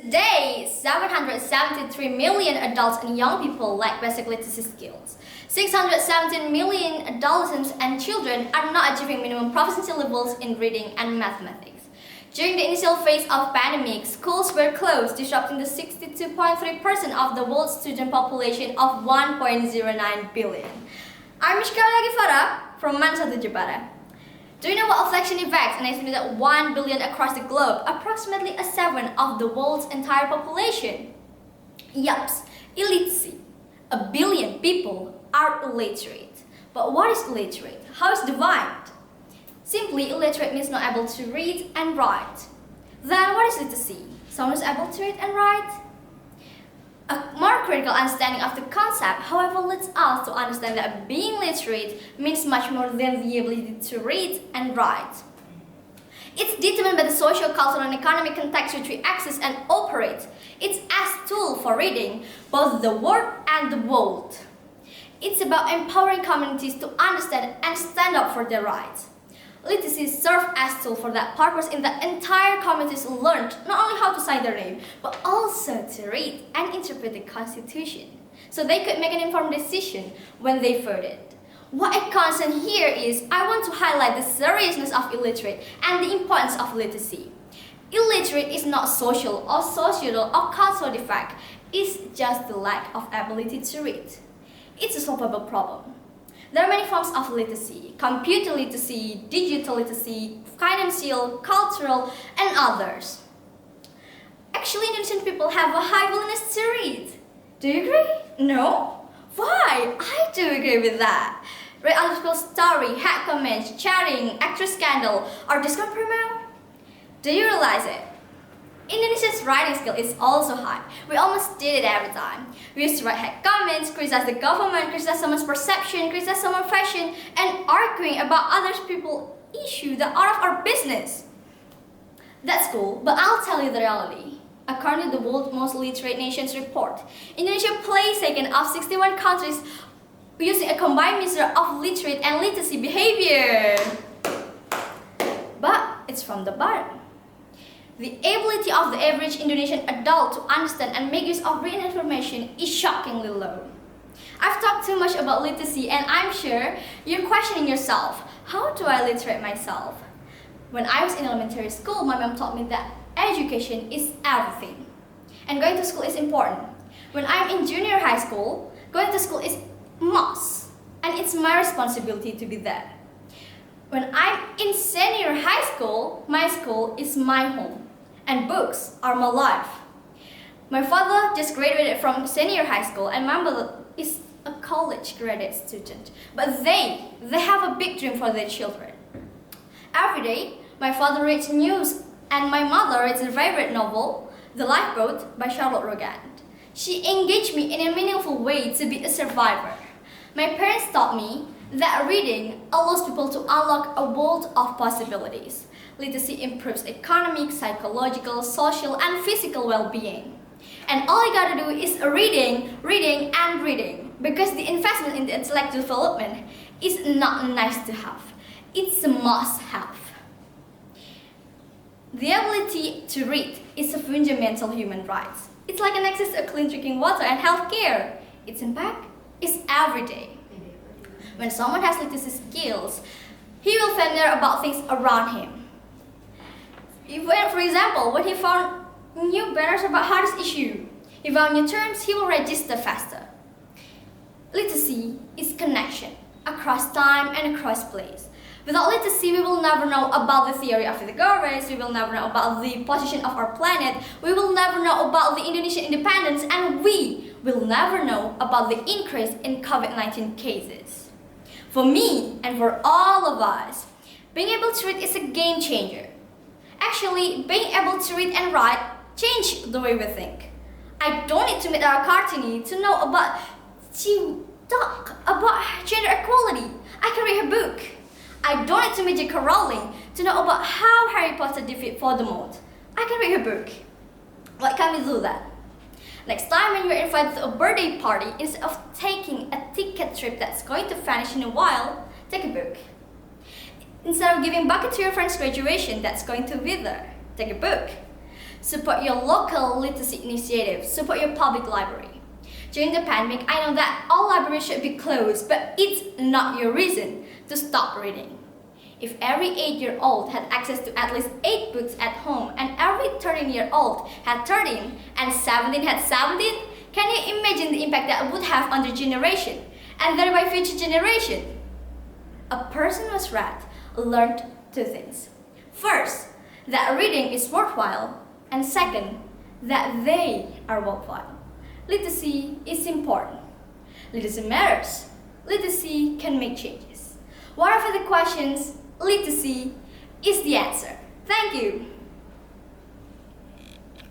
Today, 773 million adults and young people lack basic literacy skills. 617 million adolescents and children are not achieving minimum proficiency levels in reading and mathematics. During the initial phase of pandemic, schools were closed, disrupting the 62.3% of the world's student population of 1.09 billion. I'm Misykah Ghifara from JEPARA. Do you know what affliction affects an estimated 1 billion across the globe, approximately a seventh of the world's entire population? Yups, illiteracy. 1 billion people are illiterate. But what is illiterate? How is it defined? Simply, illiterate means not able to read and write. Then what is literacy? Someone is able to read and write? A more critical understanding of the concept, however, leads us to understand that being literate means much more than the ability to read and write. It's determined by the social, cultural, and economic context which we access and operate. It's as tool for reading both the word and the world. It's about empowering communities to understand and stand up for their rights. Literacy serves as tool for that purpose in that entire communities learned not only how to sign their name, but also to read and interpret the Constitution, so they could make an informed decision when they voted. What a concern here is, I want to highlight the seriousness of illiterate and the importance of literacy. Illiterate is not social or societal or cultural defect, it's just the lack of ability to read. It's a solvable problem. There are many forms of literacy: computer literacy, digital literacy, financial, cultural, and others. Actually, Indonesian people have a high willingness to read. Do you agree? No? Why? I do agree with that. Read other people's story, hate comments, chatting, actress scandal, or Discord promo. Do you realize it? Indonesia's writing skill is also high. We almost did it every time. We used to write hate comments, criticize the government, criticize someone's perception, criticize someone's fashion, and arguing about other people's issues that are out of our business. That's cool, but I'll tell you the reality. According to the World's Most Literate Nations report, Indonesia plays second of 61 countries using a combined measure of literate and literacy behavior. But it's from the bottom. The ability of the average Indonesian adult to understand and make use of written information is shockingly low. I've talked too much about literacy, and I'm sure you're questioning yourself, how do I literate myself? When I was in elementary school, my mom taught me that education is everything, and going to school is important. When I'm in junior high school, going to school is must, and it's my responsibility to be there. When I'm in senior high school, my school is my home, and books are my life. My father just graduated from senior high school, and my mother is a college graduate student. But they have a big dream for their children. Every day, my father reads news, and my mother reads a favorite novel, The Lifeboat by Charlotte Rogand. She engaged me in a meaningful way to be a survivor. My parents taught me that reading allows people to unlock a world of possibilities. Literacy improves economic, psychological, social, and physical well-being. And all you gotta do is reading, reading, and reading. Because the investment in the intellectual development is not nice to have. It's a must-have. The ability to read is a fundamental human right. It's like an access to clean drinking water and healthcare. Its impact is everyday. When someone has literacy skills, he will familiar about things around him. For example, when he found new banners about hardest issue, he found new terms, he will register faster. Literacy is connection across time and across place. Without literacy, we will never know about the theory of Pythagoras, we will never know about the position of our planet, we will never know about the Indonesian independence, and we will never know about the increase in COVID-19 cases. For me, and for all of us, being able to read is a game changer. Actually, being able to read and write changed the way we think. I don't need to meet our cartoony to know about gender equality. I can read her book. I don't need to meet J.K. Rowling to know about how Harry Potter defeated Voldemort. I can read her book. Why can't we do that? Next time when you're invited to a birthday party, instead of taking a ticket trip that's going to vanish in a while, take a book. Instead of giving bucket to your friend's graduation that's going to wither, take a book. Support your local literacy initiative. Support your public library. During the pandemic, I know that all libraries should be closed, but it's not your reason to stop reading. If every 8-year-old had access to at least 8 books at home, and every 13-year-old had 13, and 17 had 17, can you imagine the impact that would have on the generation, and thereby future generation? A person was read learned 2 things. First, that reading is worthwhile, and second, that they are worthwhile. Literacy is important. Literacy matters. Literacy can make changes. Whatever the questions, literacy is the answer. Thank you.